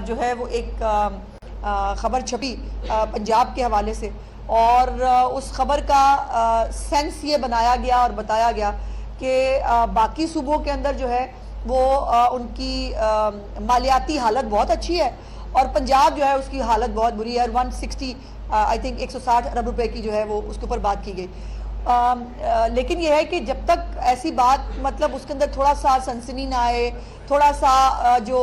جو ہے وہ ایک خبر چھپی پنجاب کے حوالے سے، اور اس خبر کا سینس یہ بنایا گیا اور بتایا گیا کہ باقی صوبوں کے اندر جو ہے وہ ان کی مالیاتی حالت بہت اچھی ہے، اور پنجاب جو ہے اس کی حالت بہت بری ہے، اور 160 آئی تھنک 160 ارب روپے کی جو ہے وہ اس کے اوپر بات کی گئی۔ لیکن یہ ہے کہ جب تک ایسی بات مطلب اس کے اندر تھوڑا سا سنسنی نہ آئے، تھوڑا سا جو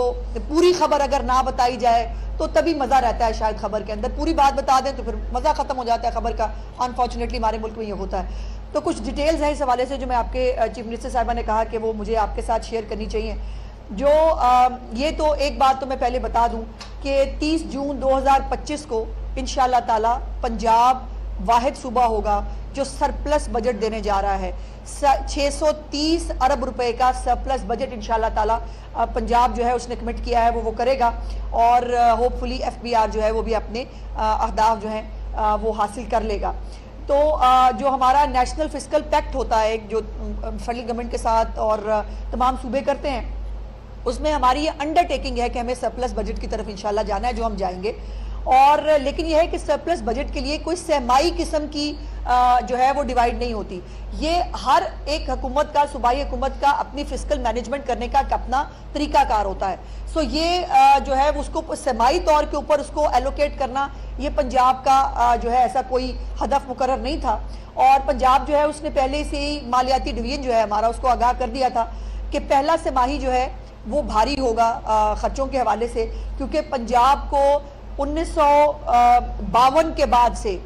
پوری خبر اگر نہ بتائی جائے تو تبھی مزہ رہتا ہے شاید خبر کے اندر، پوری بات بتا دیں تو پھر مزہ ختم ہو جاتا ہے خبر کا، انفارچونیٹلی ہمارے ملک میں یہ ہوتا ہے۔ تو کچھ ڈیٹیلز ہیں اس حوالے سے جو میں آپ کے چیف منسٹر صاحبہ نے کہا کہ وہ مجھے آپ کے ساتھ شیئر کرنی چاہیے۔ جو یہ تو ایک بات تو میں پہلے بتا دوں کہ 30 جون 2025 کو انشاءاللہ تعالی پنجاب واحد صوبہ ہوگا جو سرپلس بجٹ دینے جا رہا ہے، 630 ارب روپے کا سرپلس بجٹ انشاءاللہ تعالی پنجاب جو ہے اس نے کمٹ کیا ہے وہ کرے گا، اور hopefully F B R جو ہے وہ بھی اپنے اہداف جو ہیں وہ حاصل کر لے گا۔ تو جو ہمارا نیشنل فسکل پیکٹ ہوتا ہے جو فیڈرل گورنمنٹ کے ساتھ اور تمام صوبے کرتے ہیں، اس میں ہماری یہ انڈر ٹیکنگ ہے کہ ہمیں سرپلس بجٹ کی طرف انشاءاللہ جانا ہے، جو ہم جائیں گے۔ اور لیکن یہ ہے کہ سرپلس بجٹ کے لیے کوئی سہمائی قسم کی جو ہے وہ ڈیوائیڈ نہیں ہوتی، یہ ہر ایک حکومت کا، صوبائی حکومت کا اپنی فسکل مینجمنٹ کرنے کا اپنا طریقہ کار ہوتا ہے۔ سو یہ جو ہے اس کو سہمائی طور کے اوپر اس کو ایلوکیٹ کرنا، یہ پنجاب کا جو ہے ایسا کوئی ہدف مقرر نہیں تھا، اور پنجاب جو ہے اس نے پہلے سے ہی مالیاتی ڈویژن جو ہے ہمارا اس کو آگاہ کر دیا تھا کہ پہلا سماہی جو ہے وہ بھاری ہوگا خرچوں کے حوالے سے، کیونکہ پنجاب کو 1952 کے بعد سے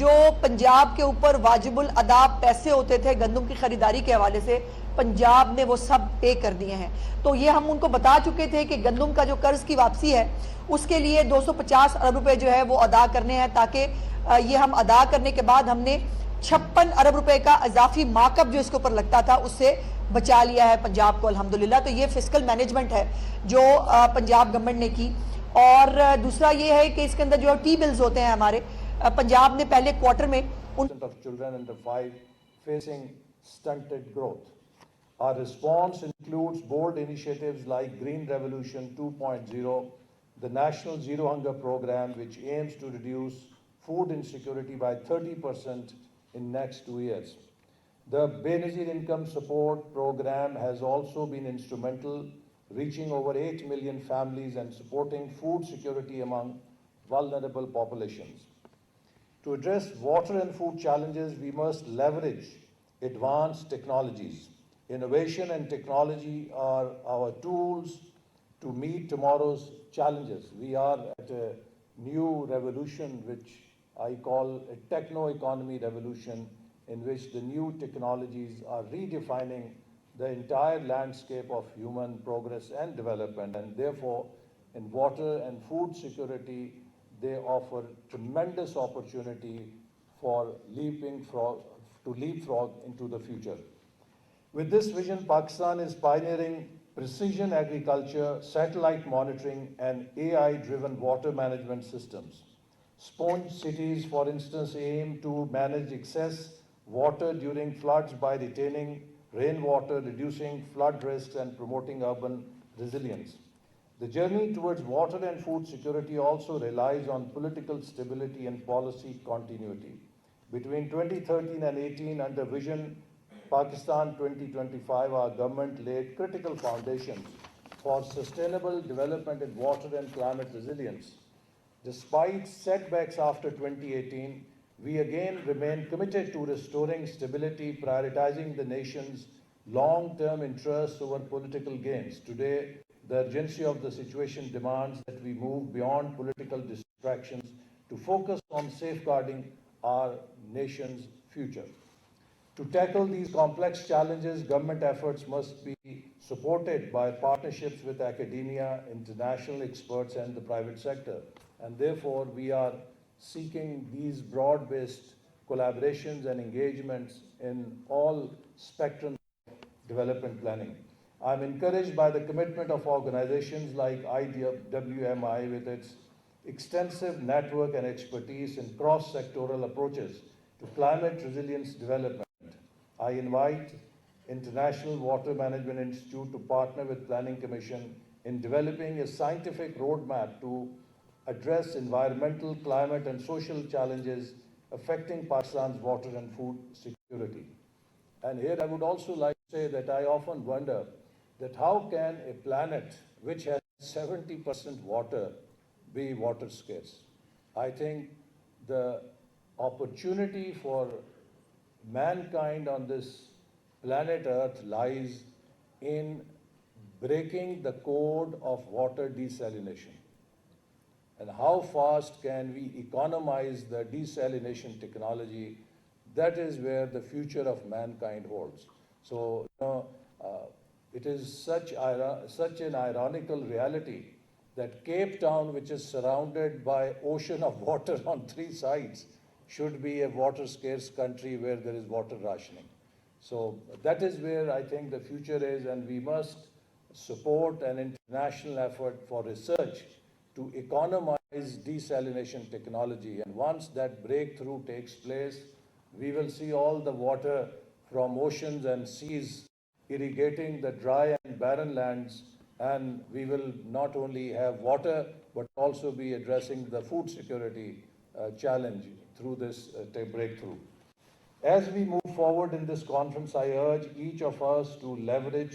جو پنجاب کے اوپر واجب الادا پیسے ہوتے تھے گندم کی خریداری کے حوالے سے، پنجاب نے وہ سب پے کر دیے ہیں۔ تو یہ ہم ان کو بتا چکے تھے کہ گندم کا جو قرض کی واپسی ہے اس کے لیے 250 ارب روپے جو ہے وہ ادا کرنے ہیں، تاکہ یہ ہم ادا کرنے کے بعد ہم نے 56 ارب روپے کا اضافی مارک اپ جو اس کے اوپر لگتا تھا اس سے بچا لیا ہے پنجاب کو الحمدللہ۔ تو یہ فسکل مینجمنٹ ہے جو پنجاب گورنمنٹ نے کی۔ اور دوسرا یہ ہے کہ اس کے اندر جو ٹی بلز ہوتے ہیں ہمارے پنجاب نے پہلے کوارٹر میں of children under 5 facing stunted growth. Our response includes bold initiatives like Green Revolution 2.0, the National Zero Hunger Program, which aims to reduce food insecurity by 30% in next 2 years. The Benazir Income Support Program has also been instrumental, reaching over 8 million families and supporting food security among vulnerable populations. To address water and food challenges, we must leverage advanced technologies. Innovation and technology are our tools to meet tomorrow's challenges. We are at a new revolution, which I call a techno-economy revolution, in which the new technologies are redefining the entire landscape of human progress and development. And therefore, in water and food security, they offer tremendous opportunity for leapfrog into the future. With this vision, Pakistan is pioneering precision agriculture, satellite monitoring, and AI-driven water management systems. Sponge cities, for instance, aim to manage excess water during floods by retaining rainwater, reducing flood risks, and promoting urban resilience. The journey towards water and food security also relies on political stability and policy continuity. Between 2013 and 18, under Vision Pakistan 2025, our government laid critical foundations for sustainable development in water and climate resilience. Despite setbacks after 2018, we again remain committed to restoring stability, prioritizing the nation's long-term interests over political gains. Today, the urgency of the situation demands that we move beyond political distractions to focus on safeguarding our nation's future. To tackle these complex challenges, government efforts must be supported by partnerships with academia, international experts, and the private sector. And therefore, we are seeking these broad-based collaborations and engagements in all spectrums of development planning. I'm encouraged by the commitment of organizations like IWMI with its extensive network and expertise in cross-sectoral approaches to climate resilience development. I invite International Water Management Institute to partner with Planning Commission in developing a scientific roadmap to address environmental, climate and social challenges affecting Pakistan's water and food security. And here I would also like to say that I often wonder that how can a planet which has 70% water be water scarce? I think the opportunity for mankind on this planet Earth lies in breaking the code of water desalination. And how fast can we economize the desalination technology? That is where the future of mankind holds. So, it is such an ironical reality that Cape Town, which is surrounded by ocean of water on 3 sides, should be a water scarce country where there is water rationing. So that is where I think the future is, and we must support an international effort for research to economize desalination technology. And once that breakthrough takes place, we will see all the water from oceans and seas irrigating the dry and barren lands, and we will not only have water but also be addressing the food security challenge through this breakthrough. As we move forward in this conference, I urge each of us to leverage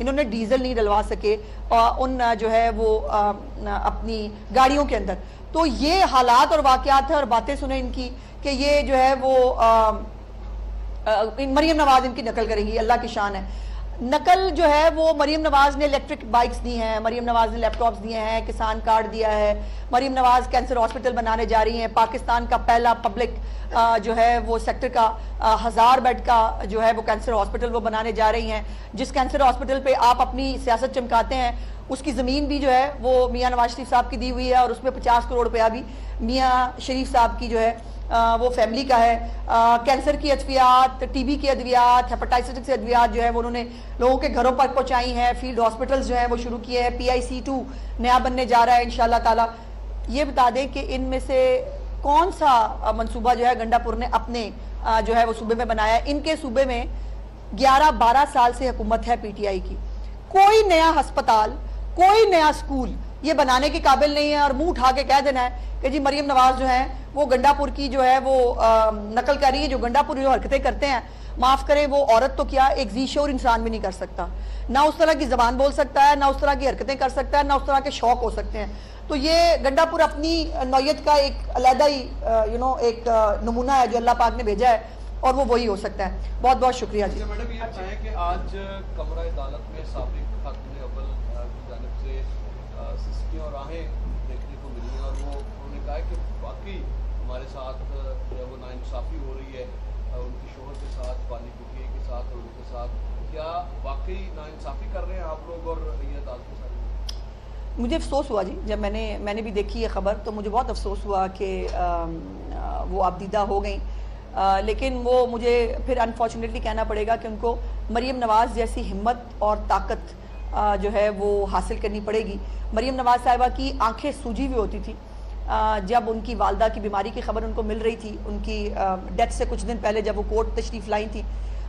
انہوں نے diesel نہیں ڈلوا سکے ان جو ہے وہ اپنی گاڑیوں کے اندر. تو یہ حالات اور واقعات ہیں اور باتیں سنیں ان کی کہ یہ جو ہے وہ مریم نواز ان کی نقل کریں گی. اللہ کی شان ہے. نقل جو ہے وہ مریم نواز نے الیکٹرک بائکس دی ہیں, مریم نواز نے لیپ ٹاپس دیے ہیں, کسان کارڈ دیا ہے, مریم نواز کینسر ہاسپٹل بنانے جا رہی ہیں, پاکستان کا پہلا پبلک جو ہے وہ سیکٹر کا 1000 بیڈ کا جو ہے وہ کینسر ہاسپٹل وہ بنانے جا رہی ہیں. جس کینسر ہاسپٹل پہ آپ اپنی سیاست چمکاتے ہیں اس کی زمین بھی جو ہے وہ میاں نواز شریف صاحب کی دی ہوئی ہے, اور اس میں 50 کروڑ روپیہ بھی میاں شریف صاحب کی جو ہے وہ فیملی کا ہے. کینسر کی ادویات, ٹی بی کی ادویات, ہیپاٹائٹس کی ادویات جو ہے وہ انہوں نے لوگوں کے گھروں پر پہنچائی ہیں. فیلڈ ہاسپٹلز جو ہیں وہ شروع کیے ہیں. PIC2 نیا بننے جا رہا ہے انشاءاللہ تعالی. یہ بتا دیں کہ ان میں سے کون سا منصوبہ جو ہے گنڈا پور نے اپنے جو ہے وہ صوبے میں بنایا ہے. ان کے صوبے میں 11-12 سال سے حکومت ہے PTI کی. کوئی نیا ہسپتال, کوئی نیا سکول یہ بنانے کے قابل نہیں ہے, اور منہ اٹھا کے کہہ دینا ہے کہ جی مریم نواز جو ہیں وہ گنڈا پور کی جو ہے وہ نقل کر رہی ہے. جو گنڈا پور جو حرکتیں کرتے ہیں, معاف کریں, وہ عورت تو کیا ایک ذی شعور انسان بھی نہیں کر سکتا. نہ اس طرح کی زبان بول سکتا ہے, نہ اس طرح کی حرکتیں کر سکتا ہے, نہ اس طرح کے شوق ہو سکتے ہیں. تو یہ گنڈا پور اپنی نوعیت کا ایک علیحدہ ہی ایک نمونہ ہے جو اللہ پاک نے بھیجا ہے, اور وہ وہی ہو سکتا ہے. بہت بہت شکریہ جی. میڈم یہ بتائیں کہ آج کمرہ عدالت میں سابق خاتون اول کی جانب سے سسٹیاں اور راہیں دیکھنے کو ملی ہیں, اور وہ انہوں نے کہا کہ واقعی ہمارے ساتھ جو ہے وہ ناانصافی ہو رہی ہے ان کی شوہر کے ساتھ, بانی بٹیا کے ساتھ اور ان کے ساتھ. کیا واقعی ناانصافی کر رہے ہیں آپ لوگ اور یہ عدالت کے ساتھ؟ مجھے افسوس ہوا جی, جب میں نے بھی دیکھی یہ خبر تو مجھے بہت افسوس ہوا کہ وہ آبدیدہ ہو گئیں. لیکن وہ مجھے پھر انفارچونیٹلی کہنا پڑے گا کہ ان کو مریم نواز جیسی ہمت اور طاقت جو ہے وہ حاصل کرنی پڑے گی. مریم نواز صاحبہ کی آنکھیں سوجی ہوئی ہوتی تھی جب ان کی والدہ کی بیماری کی خبر ان کو مل رہی تھی, ان کی ڈیتھ سے کچھ دن پہلے جب وہ کورٹ تشریف لائی تھی,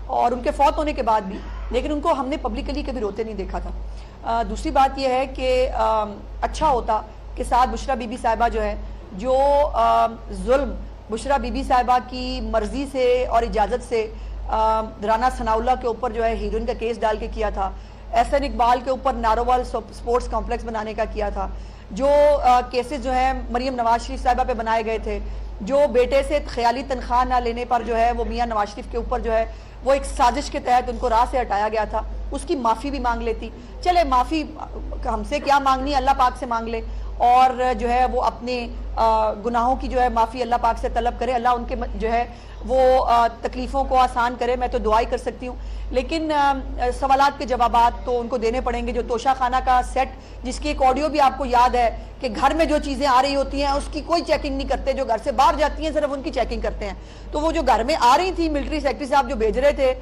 اور ان کے فوت ہونے کے بعد بھی. لیکن ان کو ہم نے پبلکلی کبھی روتے نہیں دیکھا تھا. دوسری بات یہ ہے کہ اچھا ہوتا کہ ساتھ بشرا بی بی صاحبہ جو ہے, جو ظلم بشرا بی بی صاحبہ کی مرضی سے اور اجازت سے رانا ثناء اللہ کے اوپر جو ہے ہیروئن کا کیس ڈال کے کیا تھا, احسن اقبال کے اوپر ناروال سپورٹس کمپلیکس بنانے کا کیا تھا, جو کیسز جو ہیں مریم نواز شریف صاحبہ پہ بنائے گئے تھے, جو بیٹے سے خیالی تنخواہ نہ لینے پر جو ہے وہ میاں نواز شریف کے اوپر جو ہے وہ ایک سازش کے تحت ان کو راہ سے ہٹایا گیا تھا, اس کی معافی بھی مانگ لیتی. چلے معافی ہم سے کیا مانگنی, اللہ پاک سے مانگ لے, اور جو ہے وہ اپنے گناہوں کی جو ہے معافی اللہ پاک سے طلب کرے. اللہ ان کے جو ہے وہ تکلیفوں کو آسان کرے. میں تو دعا ہی کر سکتی ہوں. لیکن سوالات کے جوابات تو ان کو دینے پڑیں گے. جو توشہ خانہ کا سیٹ, جس کی ایک آڈیو بھی آپ کو یاد ہے کہ گھر میں جو چیزیں آ رہی ہوتی ہیں اس کی کوئی چیکنگ نہیں کرتے, جو گھر سے باہر جاتی ہیں صرف ان کی چیکنگ کرتے ہیں. تو وہ جو گھر میں آ رہی تھی, ملٹری سیکرٹری صاحب جو بھیج رہے تھے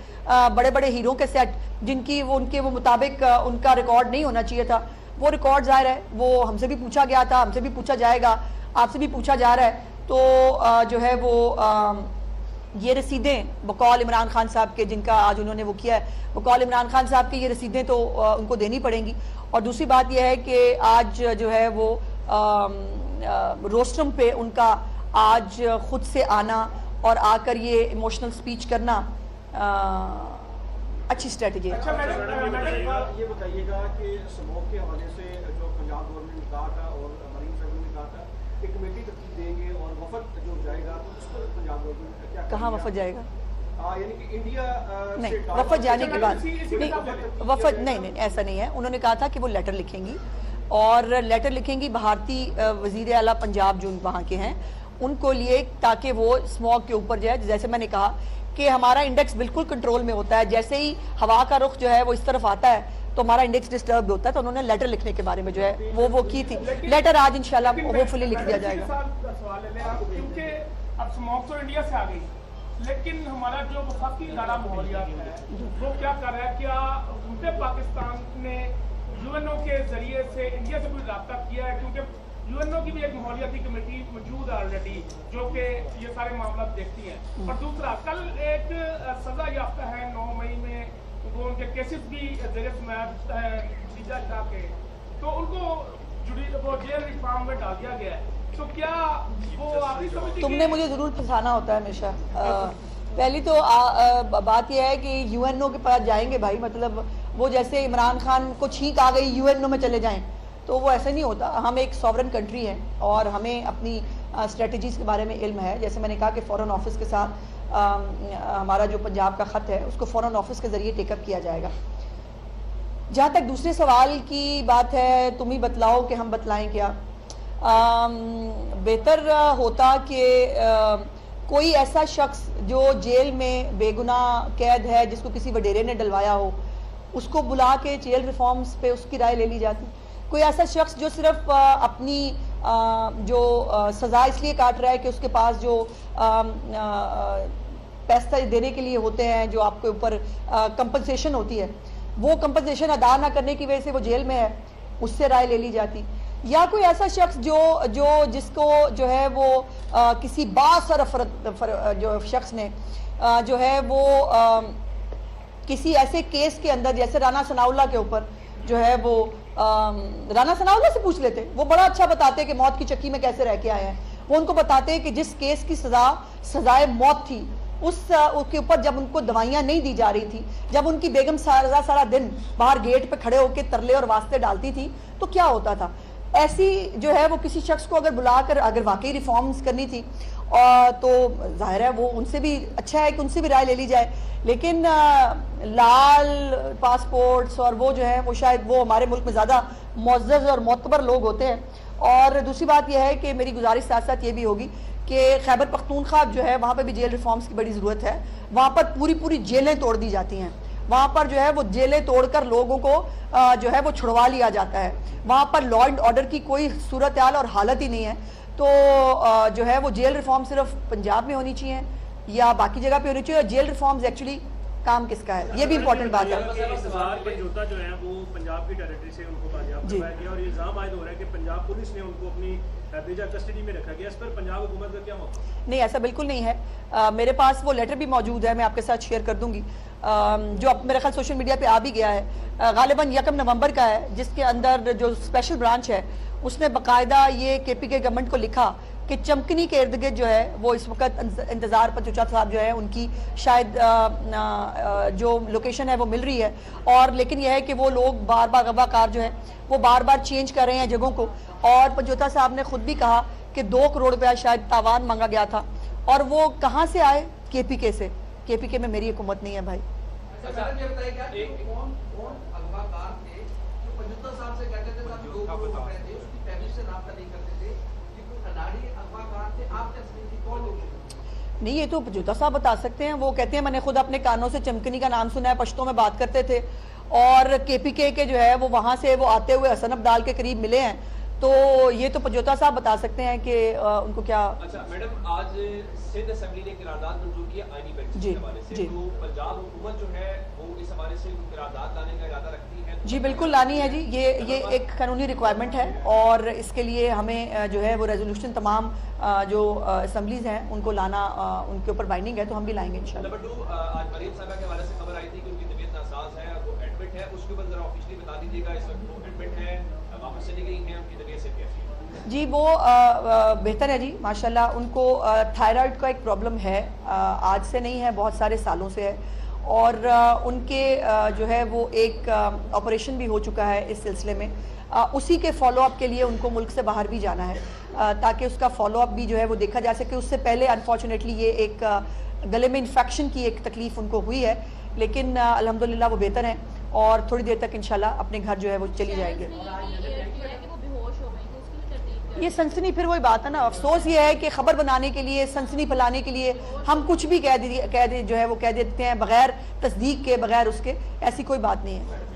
بڑے بڑے ہیرو کے سیٹ, جن کی ان کے مطابق ان کا ریکارڈ نہیں ہونا چاہیے تھا, وہ ریکارڈ ظاہر ہے وہ ہم سے بھی پوچھا گیا تھا, ہم سے بھی پوچھا جائے گا, آپ سے بھی پوچھا جا رہا ہے. تو جو ہے وہ یہ رسیدیں بقول عمران خان صاحب کے, جن کا آج انہوں نے وہ کیا ہے, بقول عمران خان صاحب کی یہ رسیدیں تو ان کو دینی پڑیں گی. اور دوسری بات یہ ہے کہ آج جو ہے وہ روسٹرم پہ ان کا آج خود سے آنا اور آ کر یہ ایموشنل سپیچ کرنا اچھی اسٹریٹجی ہے. اچھا میڈم یہ بتائیے گا کہ سموگ کے حوالے سے جو پنجاب گورنمنٹ نے کہا تھا اور مریم صاحب نے کہا تھا کہ کمیٹی ترتیب دیں گے اور وفد جو جائے گا, تو اس پر پنجاب گورنمنٹ کیا کہاں وفد جائے گا؟ یعنی کہ انڈیا نہیں, وفد جانے کی بات نہیں, وفد نہیں, ایسا نہیں ہے. انہوں نے کہا تھا کہ وہ لیٹر لکھیں گی, اور لیٹر لکھیں گی بھارتی وزیر اعلیٰ پنجاب جو وہاں کے ہیں ان کو لیے, تاکہ وہ اسموگ کے اوپر جو ہے, جیسے میں نے کہا کہ ہمارا انڈیکس بالکل کنٹرول میں ہوتا ہے, جیسے ہی ہوا کا رخ جو ہے وہ اس طرف آتا ہے تو ہمارا انڈیکس ڈسٹرب ہوتا ہے. تو انہوں نے لیٹر لکھنے کے بارے میں جو ہے وہ کی تھی. لیٹر آج انشاءاللہ ہوپ فلی لکھ دیا جائے گا. کیونکہ اب اسموگ تو انڈیا سے آ گئی, لیکن ہمارا جو وفاقی ادارہ ماحولیات ہے وہ کیا کر رہا ہے؟ کیا حکومت پاکستان نے UNO کے ذریعے سے انڈیا سے کوئی رابطہ کیا ہے؟ کیونکہ UNO کی بھی ایک ماحولیاتی کمیٹی موجود ہے آلریڈی جو کہ یہ سارے معاملات دیکھتی ہے. اور دوسرا, کل ایک سزا یافتہ ہے 9 مئی میں, وہ ان کے کیسز بھی زیر سماعت ہے خدیجہ شاہ کے, تو ان کو وہ جیل ریفارم میں ڈال دیا گیا ہے. تو کیا وہ آپ ہی سمجھتے تم نے مجھے ضرور پھنسانا ہوتا ہے ہمیشہ. پہلی تو بات یہ ہے کہ UNO کے پاس جائیں گے بھائی, مطلب وہ جیسے عمران خان کو چھینک آ گئی UN میں چلے جائیں، تو وہ ایسا نہیں ہوتا. ہم ایک ساورن کنٹری ہیں اور ہمیں اپنی اسٹریٹجیز کے بارے میں علم ہے. جیسے میں نے کہا کہ فورن آفس کے ساتھ ہمارا جو پنجاب کا خط ہے اس کو فورن آفس کے ذریعے ٹیک اپ کیا جائے گا. جہاں تک دوسرے سوال کی بات ہے، تم ہی بتلاؤ کہ ہم بتلائیں کیا. بہتر ہوتا کہ کوئی ایسا شخص جو جیل میں بے گناہ قید ہے، جس کو کسی وڈیرے نے ڈلوایا ہو، اس کو بلا کے جیل ریفارمز پہ اس کی رائے لے لی جاتی. کوئی ایسا شخص جو صرف اپنی جو سزا اس لیے کاٹ رہا ہے کہ اس کے پاس جو پیسے دینے کے لیے ہوتے ہیں، جو آپ کے اوپر کمپنسیشن ہوتی ہے، وہ کمپنسیشن ادا نہ کرنے کی وجہ سے وہ جیل میں ہے، اس سے رائے لے لی جاتی. یا کوئی ایسا شخص جس کو جو ہے وہ کسی بااثر جو شخص نے جو ہے وہ کسی ایسے کیس کے اندر، جیسے رانا ثناء اللہ کے اوپر جو ہے وہ رانا ثناء اللہ سے پوچھ لیتے، وہ بڑا اچھا بتاتے کہ موت کی چکی میں کیسے رہ کے آئے ہیں. وہ ان کو بتاتے کہ جس کیس کی سزائے موت تھی، اس کے اوپر جب ان کو دوائیاں نہیں دی جا رہی تھی، جب ان کی بیگم سارا دن باہر گیٹ پہ کھڑے ہو کے ترلے اور واسطے ڈالتی تھی، تو کیا ہوتا تھا. ایسی جو ہے وہ کسی شخص کو اگر بلا کر اگر واقعی ریفارمز کرنی تھی تو ظاہر ہے وہ ان سے بھی اچھا ہے کہ ان سے بھی رائے لے لی جائے. لیکن لال پاسپورٹس اور وہ جو ہے وہ شاید وہ ہمارے ملک میں زیادہ معزز اور معتبر لوگ ہوتے ہیں. اور دوسری بات یہ ہے کہ میری گزارش ساتھ ساتھ یہ بھی ہوگی کہ خیبر پختونخوا جو ہے وہاں پہ بھی جیل ریفارمز کی بڑی ضرورت ہے. وہاں پر پوری جیلیں توڑ دی جاتی ہیں. وہاں پر جو ہے وہ جیلیں توڑ کر لوگوں کو جو ہے وہ چھڑوا لیا جاتا ہے. وہاں پر لا اینڈ آرڈر کی کوئی صورتحال اور حالت ہی نہیں ہے. تو جو ہے وہ جیل ریفارم صرف پنجاب میں ہونی چاہیے یا باقی جگہ پہ ہونی چاہیے. اور جیل ریفارمز ایکچولی کام کس کا ہے، یہ بھی امپورٹنٹ بات ہے. جو ہے وہ پنجاب کی ٹیریٹری سے ان کو بازیاب کروایا گیا اور یہ الزام عائد ہو رہا ہے کہ پنجاب پولیس نے ان کو اپنی بیجا کسٹڈی میں رکھا گیا. اس پر پنجاب حکومت کا کیا موقف؟ نہیں، ایسا بالکل نہیں ہے. میرے پاس وہ لیٹر بھی موجود ہے، میں آپ کے ساتھ شیئر کر دوں گی، جو میرے خیال سوشل میڈیا پہ آ بھی گیا ہے. غالباً 1 نومبر کا ہے، جس کے اندر جو اسپیشل برانچ ہے اس نے باقاعدہ یہ KPK گورنمنٹ کو لکھا کہ چمکنی کے ارد گرد جو ہے وہ اس وقت انتظار پر چچا صاحب جو ہے ان کی شاید جو لوکیشن ہے وہ مل رہی ہے. اور لیکن یہ ہے کہ وہ لوگ بار غوا کار جو ہے وہ بار چینج کر رہے ہیں جگہوں کو. اور پنجوتا صاحب نے خود بھی کہا کہ 2 کروڑ روپیہ شاید تاوان مانگا گیا تھا. اور وہ کہاں سے آئے؟ KPK سے. KPK میں میری حکومت نہیں ہے بھائی. نہیں، یہ تو پنجوتا صاحب بتا سکتے ہیں. وہ کہتے ہیں میں نے خود اپنے کانوں سے چمکنی کا نام سنا ہے، پشتوں میں بات کرتے تھے. اور KPK کے جو ہے وہ وہاں سے وہ آتے ہوئے حسن عبدال کے قریب ملے ہیں. تو یہ تو پنجوتا صاحب بتا سکتے ہیں کہ ان کو کیا. اچھا میڈم، آج سندھ اسمبلی نے قرارداد منظور کیا آئینی بینچ کے حوالے سے، تو پنجاب حکومت جو ہے وہ اس حوالے سے قرارداد لانے کا ارادہ رکھتی ہے؟ جی بالکل لانی ہے جی. یہ ایک قانونی ریکوائرمنٹ ہے اور اس کے لیے ہمیں جو ہے وہ ریزولوشن تمام جو اسمبلیز ہیں ان کو لانا ان کے اوپر بائنڈنگ ہے، تو ہم بھی لائیں گے انشاءاللہ. نمبر 2، آج مریم صاحبہ کے حوالے سے خبر آئی تھی کہ ان کی طبیعت ناساز ہے، وہ ایڈمٹ ہے. اس کے اوپر ذرا آفیشلی بتا دیجیے گا، اس وقت وہ ایڈمٹ ہے، واپس چلی گئی ہیں، ان کی طبیعت سے کیسی ہے؟ جی وہ بہتر ہے جی ماشاءاللہ. ان کو تھائرائڈ کا ایک پرابلم ہے، آج سے نہیں ہے، بہت سارے سالوں سے ہے. اور ان کے جو ہے وہ ایک آپریشن بھی ہو چکا ہے اس سلسلے میں. اسی کے فالو اپ کے لیے ان کو ملک سے باہر بھی جانا ہے تاکہ اس کا فالو اپ بھی جو ہے وہ دیکھا جا سکے. اس سے پہلے انفارچونیٹلی یہ ایک گلے میں انفیکشن کی ایک تکلیف ان کو ہوئی ہے، لیکن الحمدللہ وہ بہتر ہیں اور تھوڑی دیر تک انشاءاللہ اپنے گھر جو ہے وہ چلی جائیں گے. یہ سنسنی پھر وہی بات ہے نا. افسوس یہ ہے کہ خبر بنانے کے لیے، سنسنی پھیلانے کے لیے ہم کچھ بھی کہہ دیتے ہیں بغیر تصدیق کے، بغیر اس کے. ایسی کوئی بات نہیں ہے.